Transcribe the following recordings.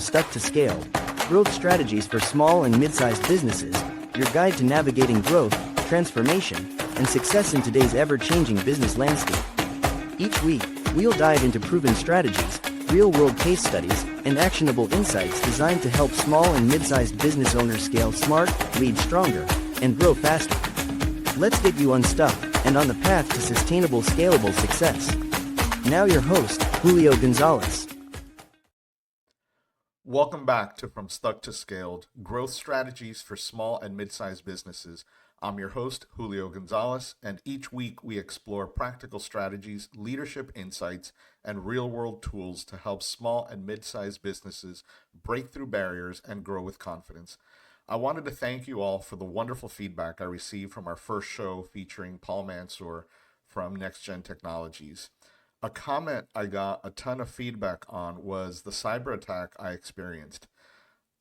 Stuck to Scale, Growth Strategies for Small and Mid-Sized Businesses, your guide to navigating growth, transformation, and success in today's ever-changing business landscape. Each week, we'll dive into proven strategies, real-world case studies, and actionable insights designed to help small and mid-sized business owners scale smart, lead stronger, and grow faster. Let's get you unstuck and on the path to sustainable, scalable success. Now your host, Julio Gonzalez. Welcome back to From Stuck to Scaled, Growth Strategies for Small and Mid-Sized Businesses. I'm your host, Julio Gonzalez, and each week we explore practical strategies, leadership insights, and real-world tools to help small and mid-sized businesses break through barriers and grow with confidence. I wanted to thank you all for the wonderful feedback I received from our first show featuring Paul Mansour from Next Gen Technologies. A comment I got a ton of feedback on was the cyber attack I experienced.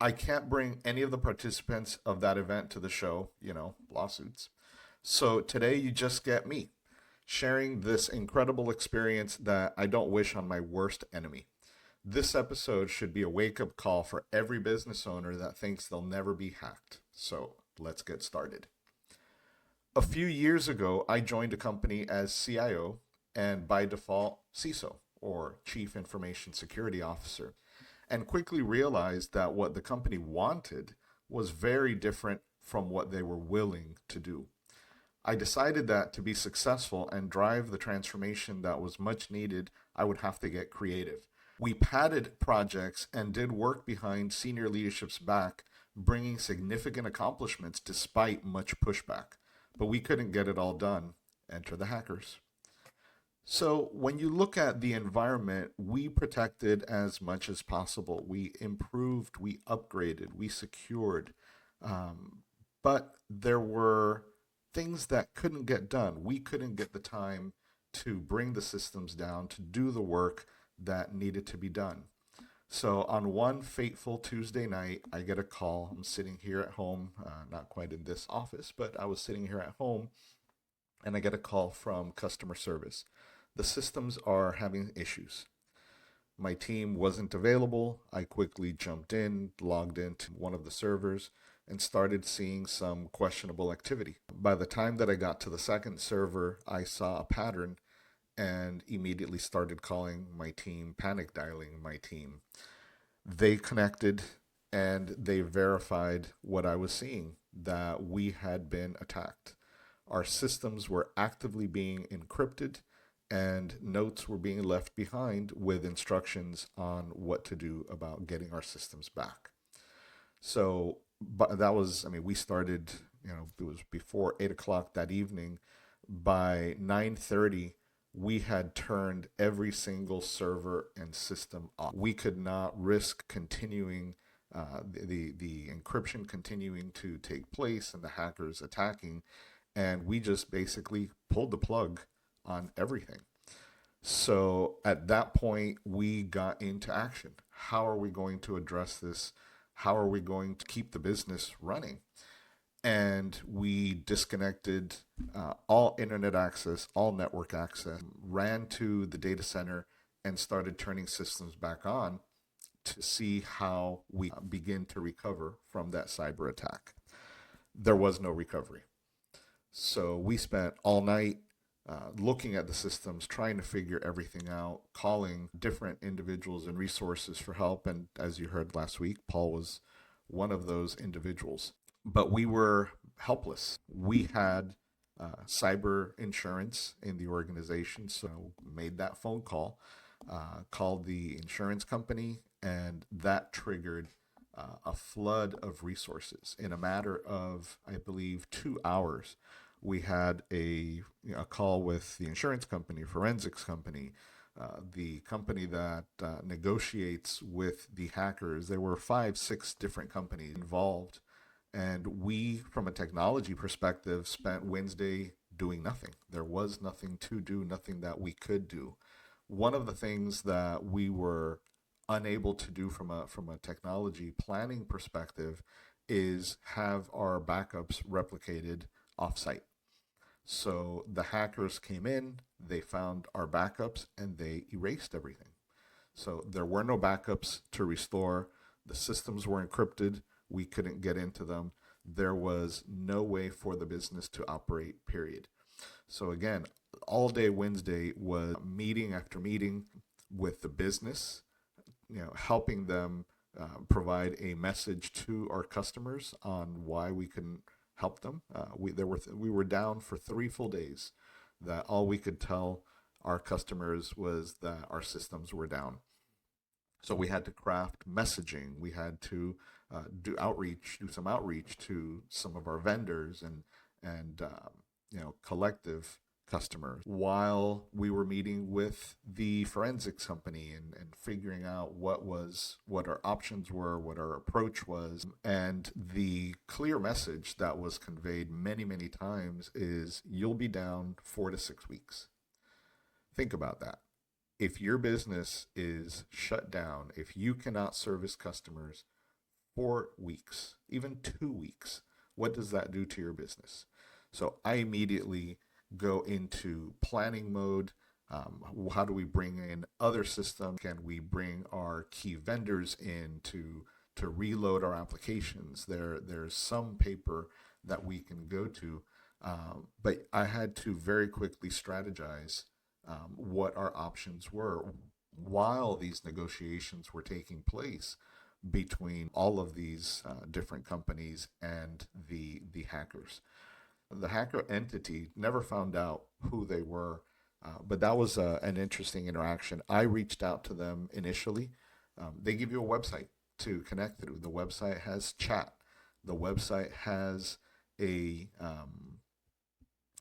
I can't bring any of the participants of that event to the show, lawsuits. So today you just get me, sharing this incredible experience that I don't wish on my worst enemy. This episode should be a wake-up call for every business owner that thinks they'll never be hacked. So let's get started. A few years ago, I joined a company as CIO, and by default, CISO, or Chief Information Security Officer, and quickly realized that what the company wanted was very different from what they were willing to do. I decided that to be successful and drive the transformation that was much needed, I would have to get creative. We padded projects and did work behind senior leadership's back, bringing significant accomplishments despite much pushback. But we couldn't get it all done. Enter the hackers. So when you look at the environment, we protected as much as possible. We improved, we upgraded, we secured. But there were things that couldn't get done. We couldn't get the time to bring the systems down, to do the work that needed to be done. So on one fateful Tuesday night, I get a call. I'm sitting here at home, not quite in this office, but I was sitting here at home, and I get a call from customer service. The systems are having issues. My team wasn't available. I quickly jumped in, logged into one of the servers, and started seeing some questionable activity. By the time that I got to the second server, I saw a pattern and immediately started calling my team, panic dialing my team. They connected and they verified what I was seeing, that we had been attacked. Our systems were actively being encrypted, and notes were being left behind with instructions on what to do about getting our systems back. So, but that was, we started, it was before 8 o'clock that evening. By 9:30, we had turned every single server and system off. We could not risk continuing the encryption continuing to take place and the hackers attacking. And we just basically pulled the plug on everything. So at that point, we got into action. How are we going to address this? How are we going to keep the business running? And we disconnected all internet access, all network access, ran to the data center and started turning systems back on to see how we begin to recover from that cyber attack. There was no recovery. So we spent all night looking at the systems, trying to figure everything out, calling different individuals and resources for help. And as you heard last week, Paul was one of those individuals. But we were helpless. We had cyber insurance in the organization, so made that phone call, called the insurance company, and that triggered a flood of resources. In a matter of, I believe, 2 hours, we had a call with the insurance company, forensics company, the company that negotiates with the hackers. There were 5-6 different companies involved. And we, from a technology perspective, spent Wednesday doing nothing. There was nothing to do, nothing that we could do. One of the things that we were unable to do from a technology planning perspective is have our backups replicated offsite. So the hackers came in, they found our backups, and they erased everything. So there were no backups to restore. The systems were encrypted. We couldn't get into them. There was no way for the business to operate, period. So again, all day Wednesday was meeting after meeting with the business, helping them provide a message to our customers on why we couldn't help them. We were down for 3 full days. That all we could tell our customers was that our systems were down. So we had to craft messaging. We had to do some outreach to some of our vendors and collective customers while we were meeting with the forensics company and figuring out what our options were, what our approach was. And the clear message that was conveyed many, many times is you'll be down 4 to 6 weeks. Think about that. If your business is shut down, if you cannot service customers 4 weeks, even 2 weeks, what does that do to your business? So I immediately go into planning mode. How do we bring in other systems? Can we bring our key vendors in to reload our applications? There's some paper that we can go to, but I had to very quickly strategize what our options were while these negotiations were taking place between all of these different companies and the hackers. The hacker entity never found out who they were, but that was an interesting interaction. I reached out to them initially. They give you a website to connect through. The website has chat. The website has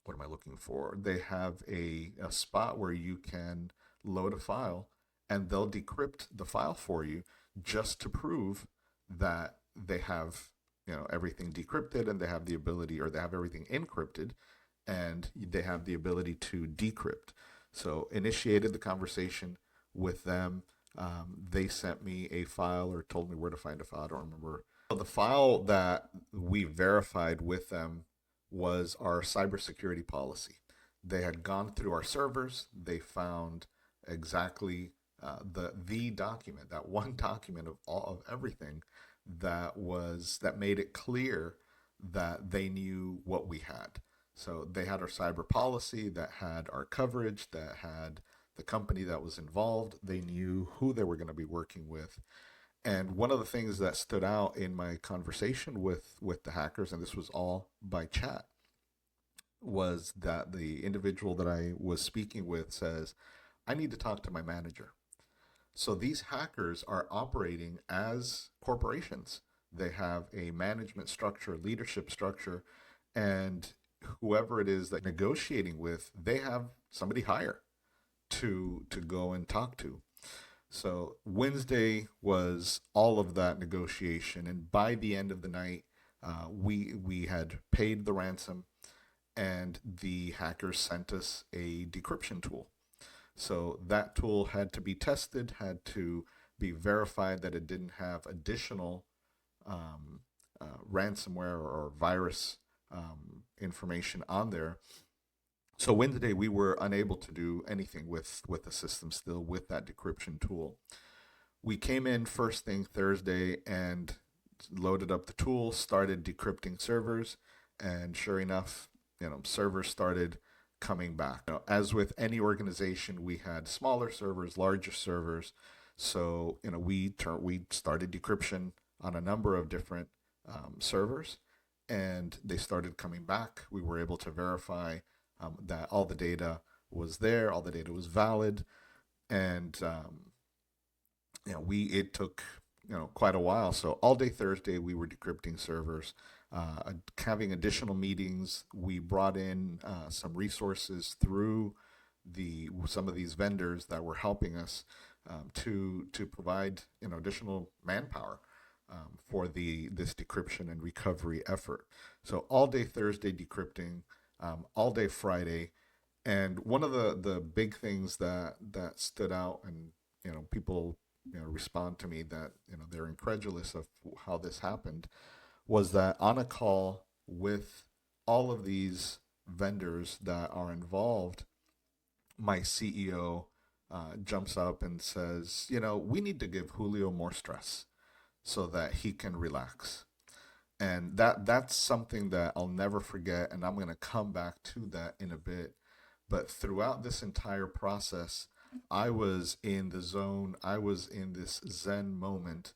what am I looking for? They have a spot where you can load a file and they'll decrypt the file for you just to prove that they have everything decrypted and they have the ability, or they have everything encrypted and they have the ability to decrypt. So initiated the conversation with them. They sent me a file or told me where to find a file. I don't remember. The file that we verified with them was our cybersecurity policy. They had gone through our servers. They found exactly the document, that one document of everything that made it clear that they knew what we had. So they had our cyber policy that had our coverage, that had the company that was involved. They knew who they were going to be working with. And one of the things that stood out in my conversation with the hackers, and this was all by chat, was that the individual that I was speaking with says, I need to talk to my manager. So these hackers are operating as corporations. They have a management structure, leadership structure, and whoever it is that negotiating with, they have somebody higher to go and talk to. So Wednesday was all of that negotiation, and by the end of the night, we had paid the ransom, and the hackers sent us a decryption tool. So that tool had to be tested, had to be verified that it didn't have additional ransomware or virus information on there. So Wednesday, we were unable to do anything with the system still with that decryption tool. We came in first thing Thursday and loaded up the tool, started decrypting servers, and sure enough, servers started coming back. As with any organization, we had smaller servers, larger servers. So we started decryption on a number of different servers, and they started coming back. We were able to verify that all the data was there, all the data was valid, and it took quite a while. So all day Thursday we were decrypting servers, having additional meetings. We brought in some resources through some of these vendors that were helping us to provide additional manpower for this decryption and recovery effort. So all day Thursday decrypting, all day Friday. And one of the big things that stood out, and people respond to me that they're incredulous of how this happened, was that on a call with all of these vendors that are involved, my CEO jumps up and says, we need to give Julio more stress. so that he can relax. And that's something that I'll never forget, and I'm going to come back to that in a bit. But throughout this entire process, I was in the zone. I was in this zen moment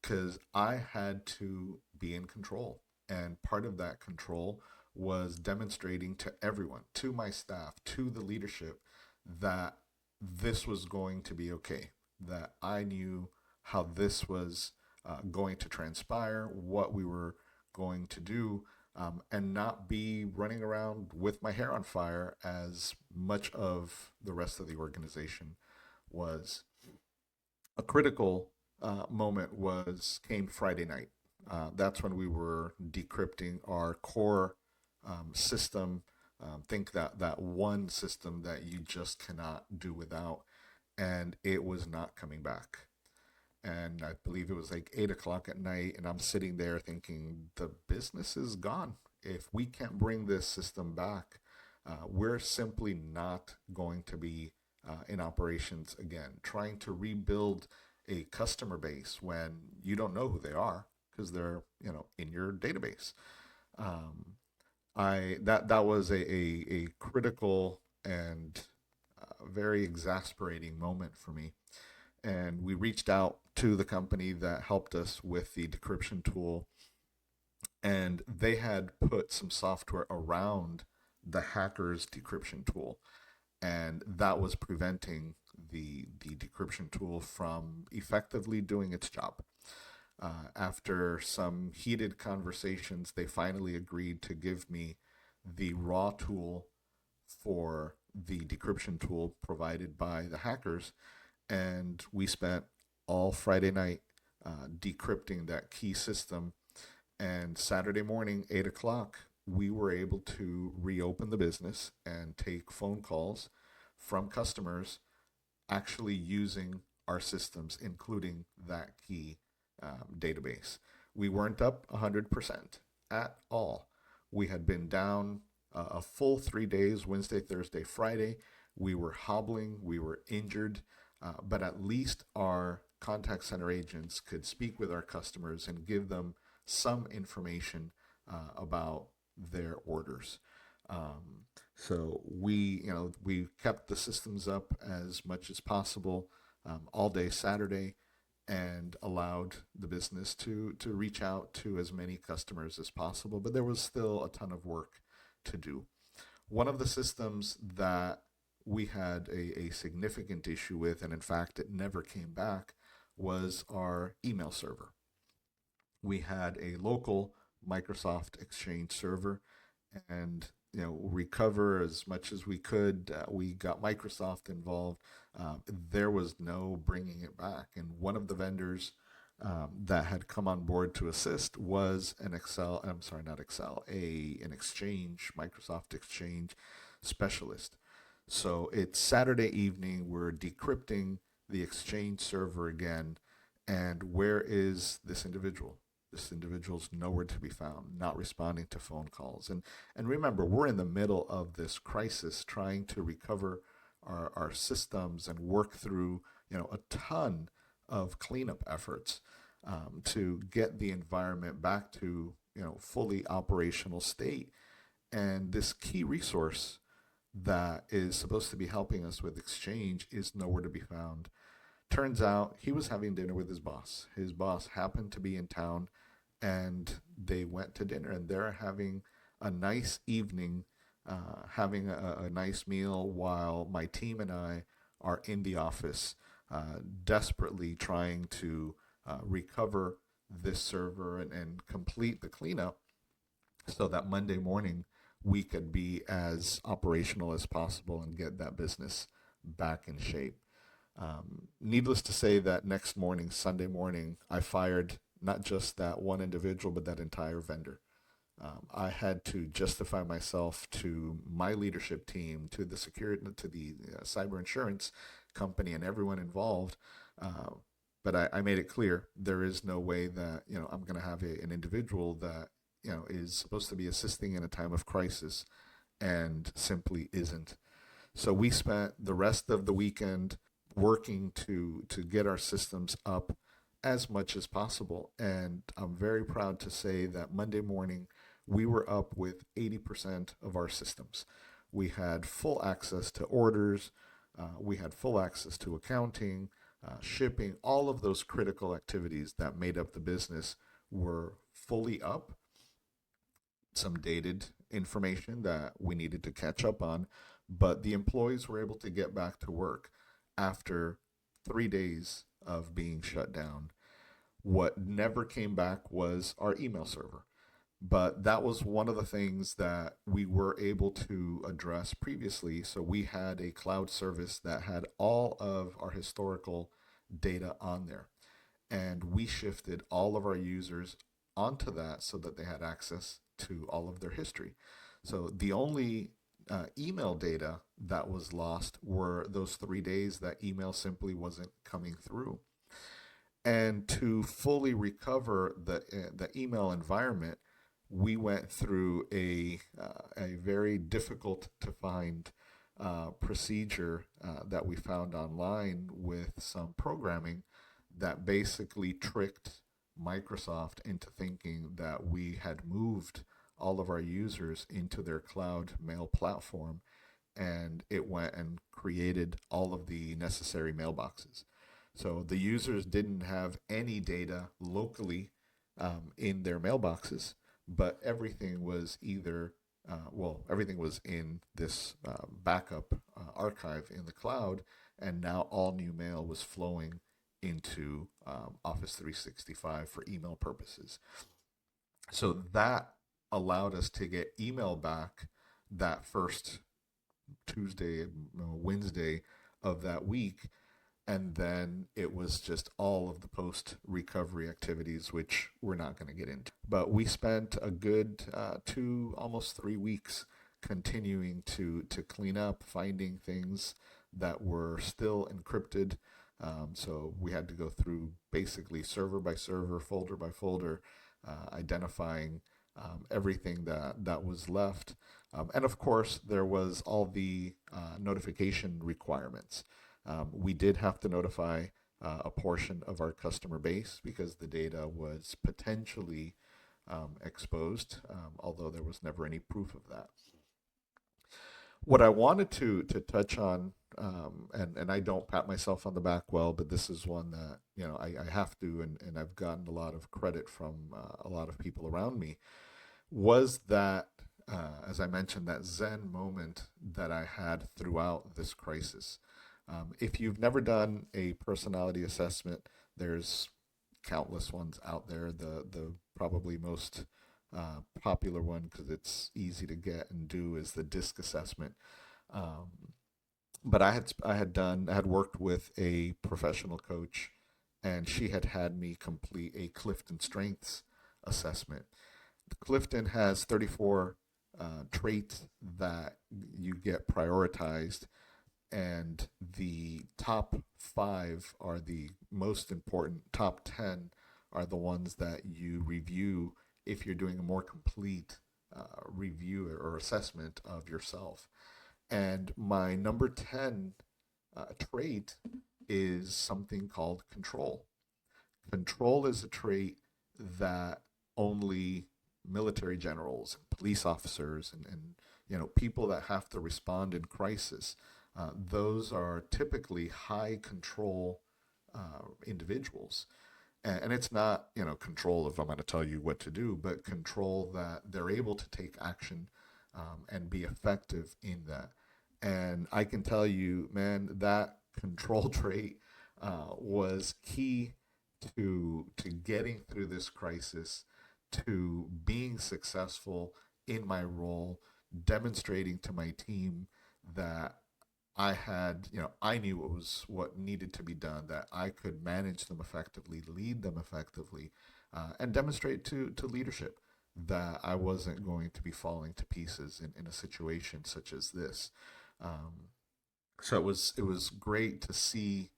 because I had to be in control. And part of that control was demonstrating to everyone, to my staff, to the leadership, that this was going to be okay, that I knew how this was going to transpire, what we were going to do, and not be running around with my hair on fire as much of the rest of the organization was. A critical moment was came Friday night. That's when we were decrypting our core system. Think that one system that you just cannot do without, and it was not coming back. And I believe it was like 8 o'clock at night, and I'm sitting there thinking the business is gone. If we can't bring this system back, we're simply not going to be in operations again. Trying to rebuild a customer base when you don't know who they are because they're in your database. Um, I that was a critical and very exasperating moment for me. And we reached out to the company that helped us with the decryption tool, and they had put some software around the hacker's decryption tool, and that was preventing the decryption tool from effectively doing its job. After some heated conversations, they finally agreed to give me the raw tool for the decryption tool provided by the hackers, and we spent all Friday night decrypting that key system. And Saturday morning, 8 o'clock, we were able to reopen the business and take phone calls from customers actually using our systems, including that key database. We weren't up 100% at all. We had been down a full 3 days, Wednesday, Thursday, Friday. We were hobbling, we were injured, but at least our contact center agents could speak with our customers and give them some information about their orders. So we kept the systems up as much as possible all day Saturday, and allowed the business to reach out to as many customers as possible. But there was still a ton of work to do. One of the systems that we had a significant issue with, and in fact it never came back, was our email server. We had a local Microsoft Exchange server, and recover as much as we could. We got Microsoft involved. There was no bringing it back, and one of the vendors that had come on board to assist was an Excel. I'm sorry, not Excel. An Exchange, Microsoft Exchange specialist. So it's Saturday evening. We're decrypting the Exchange server again, and where is this individual? This individual's nowhere to be found, not responding to phone calls. And remember, we're in the middle of this crisis trying to recover our systems and work through, a ton of cleanup efforts to get the environment back to, fully operational state. And this key resource that is supposed to be helping us with Exchange is nowhere to be found. Turns out he was having dinner with his boss. His boss happened to be in town, and they went to dinner, and they're having a nice evening, having a nice meal, while my team and I are in the office desperately trying to recover this server and complete the cleanup so that Monday morning we could be as operational as possible and get that business back in shape. Needless to say that next morning, Sunday morning, I fired not just that one individual, but that entire vendor. I had to justify myself to my leadership team, to the security, to the cyber insurance company, and everyone involved. But I made it clear there is no way that I'm going to have an individual that is supposed to be assisting in a time of crisis and simply isn't. So we spent the rest of the weekend working to get our systems up as much as possible. And I'm very proud to say that Monday morning, we were up with 80% of our systems. We had full access to orders, we had full access to accounting, shipping, all of those critical activities that made up the business were fully up. Some dated information that we needed to catch up on, but the employees were able to get back to work after 3 days of being shut down. What never came back was our email server. But that was one of the things that we were able to address previously. So we had a cloud service that had all of our historical data on there. And we shifted all of our users onto that so that they had access to all of their history. So the only email data that was lost were those 3 days that email simply wasn't coming through. And to fully recover the email environment, we went through a very difficult to find procedure that we found online with some programming that basically tricked Microsoft into thinking that we had moved all of our users into their cloud mail platform, and it went and created all of the necessary mailboxes. So the users didn't have any data locally in their mailboxes, but everything was either, everything was in this backup archive in the cloud, and now all new mail was flowing into Office 365 for email purposes. So that allowed us to get email back that first Tuesday, Wednesday of that week. And then it was just all of the post recovery activities, which we're not going to get into. But we spent a good 2, almost 3 weeks continuing to clean up, finding things that were still encrypted. So we had to go through basically server by server, folder by folder, identifying everything that was left. And of course, there was all the notification requirements. We did have to notify a portion of our customer base because the data was potentially exposed, although there was never any proof of that. What I wanted to touch on, and I don't pat myself on the back well, but this is one that I have to, and I've gotten a lot of credit from a lot of people around me, was that, as I mentioned, that Zen moment that I had throughout this crisis. If you've never done a personality assessment, there's countless ones out there. The probably most popular one, because it's easy to get and do, is the DISC assessment. But I had worked with a professional coach, and she had me complete a Clifton Strengths assessment. Clifton has 34 traits that you get prioritized, and the top 5 are the most important. Top 10 are the ones that you review if you're doing a more complete review or assessment of yourself. And my number 10 trait is something called control. Control is a trait that only military generals, police officers, and people that have to respond in crisis, those are typically high control individuals. And it's not, control if I'm going to tell you what to do, but control that they're able to take action and be effective in that. And I can tell you, man, that control trait was key to getting through this crisis, to being successful in my role, demonstrating to my team that I knew what needed to be done, that I could manage them effectively, lead them effectively, and demonstrate to leadership that I wasn't going to be falling to pieces in a situation such as this. So it was great to see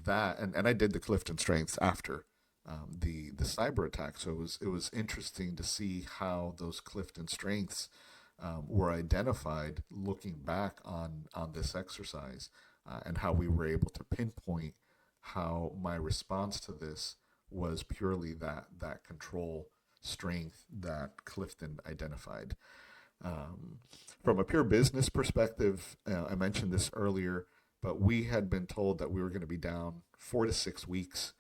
that, and I did the Clifton Strengths after the cyber attack. So it was interesting to see how those Clifton Strengths were identified looking back on this exercise, and how we were able to pinpoint how my response to this was purely that control strength that Clifton identified. Um, from a pure business perspective, I mentioned this earlier, but we had been told that we were going to be down 4 to 6 weeks.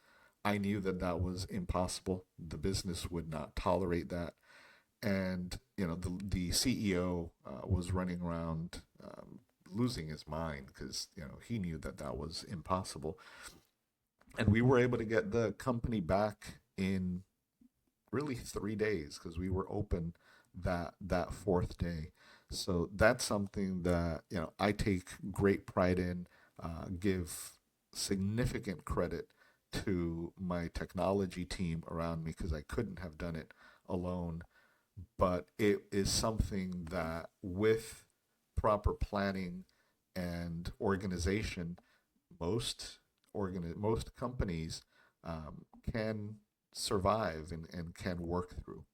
I knew that that was impossible. The business would not tolerate that. And the CEO was running around losing his mind because he knew that that was impossible. And we were able to get the company back in really 3 days because we were open that fourth day. So that's something that I take great pride in. Give significant credit to my technology team around me because I couldn't have done it alone. But it is something that, with proper planning and organization, most companies can survive and can work through.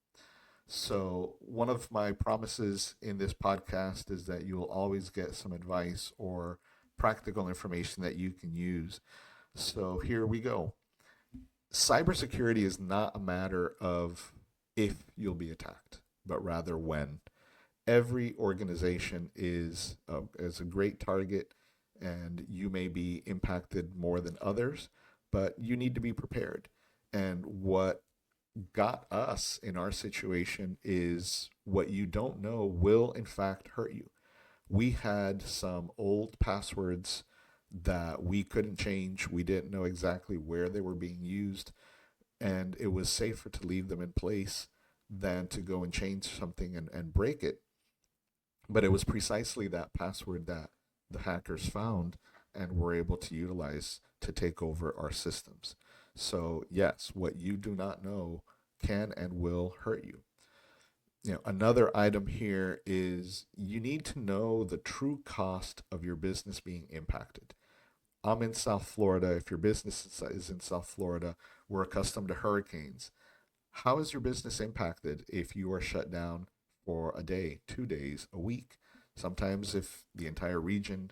So, one of my promises in this podcast is that you'll always get some advice or practical information that you can use. So, here we go. Cybersecurity is not a matter of if you'll be attacked, but rather when. Every organization is a great target, and you may be impacted more than others, but you need to be prepared. And what got us in our situation is what you don't know will in fact hurt you. We had some old passwords that we couldn't change. We didn't know exactly where they were being used, and it was safer to leave them in place than to go and change something and break it. But it was precisely that password that the hackers found and were able to utilize to take over our systems. So, yes, what you do not know can and will hurt you. Another item here is you need to know the true cost of your business being impacted. I'm in South Florida. If your business is in South Florida, we're accustomed to hurricanes. How is your business impacted if you are shut down for a day, 2 days, a week? Sometimes, if the entire region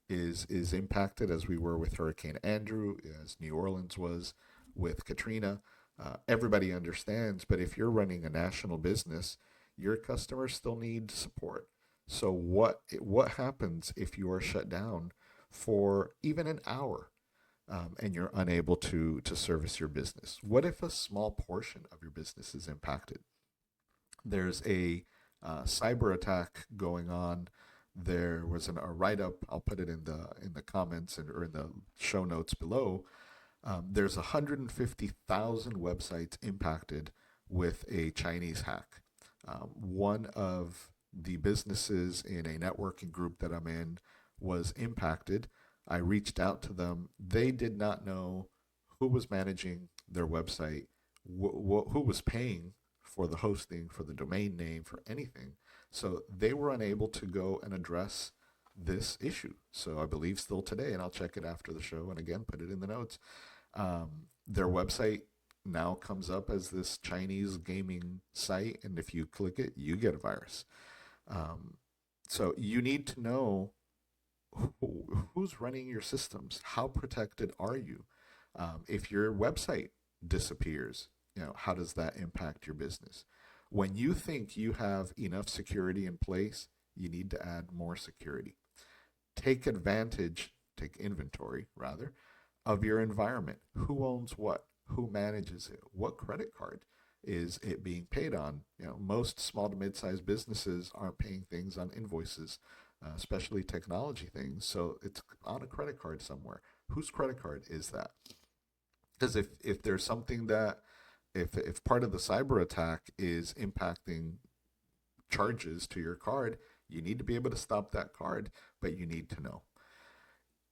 is impacted, as we were with Hurricane Andrew, as New Orleans was with Katrina, everybody understands. But if you're running a national business, your customers still need support. So what happens if you are shut down for even an hour, and you're unable to service your business? What if a small portion of your business is impacted? There's a cyber attack going on. There was a write up. I'll put it in the comments or in the show notes below. There's 150,000 websites impacted with a Chinese hack. One of the businesses in a networking group that I'm in was impacted. I reached out to them. They did not know who was managing their website, who was paying for the hosting, for the domain name, for anything. So they were unable to go and address this issue. So I believe still today, and I'll check it after the show and again put it in the notes. Their website now comes up as this Chinese gaming site, and if you click it, you get a virus. So you need to know who's running your systems. How protected are you? If your website disappears, how does that impact your business? When you think you have enough security in place, you need to add more security. Take inventory rather, of your environment. Who owns what? Who manages it? What credit card is it being paid on? Most small to mid-sized businesses aren't paying things on invoices, especially technology things. So it's on a credit card somewhere. Whose credit card is that? Because if there's something that, if part of the cyber attack is impacting charges to your card, you need to be able to stop that card, but you need to know.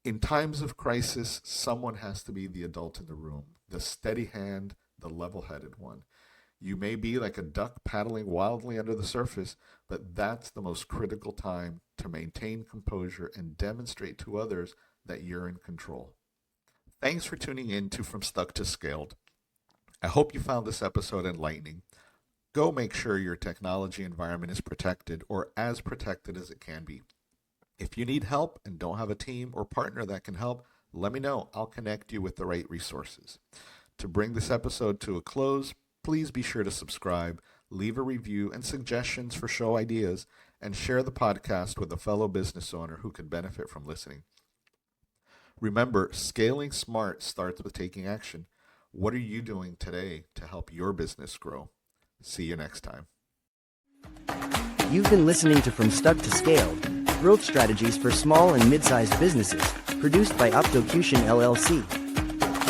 In times of crisis, someone has to be the adult in the room, the steady hand, the level-headed one. You may be like a duck paddling wildly under the surface, but that's the most critical time to maintain composure and demonstrate to others that you're in control. Thanks for tuning in to From Stuck to Scaled. I hope you found this episode enlightening. Go make sure your technology environment is protected, or as protected as it can be. If you need help and don't have a team or partner that can help, let me know. I'll connect you with the right resources. To bring this episode to a close, please be sure to subscribe, leave a review and suggestions for show ideas, and share the podcast with a fellow business owner who could benefit from listening. Remember, scaling smart starts with taking action. What are you doing today to help your business grow? See you next time. You've been listening to From Stuck to Scaled, Growth Strategies for Small and Mid-Sized Businesses, produced by Optocution LLC.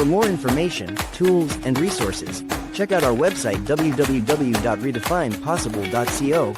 For more information, tools, and resources, check out our website www.redefinepossible.co/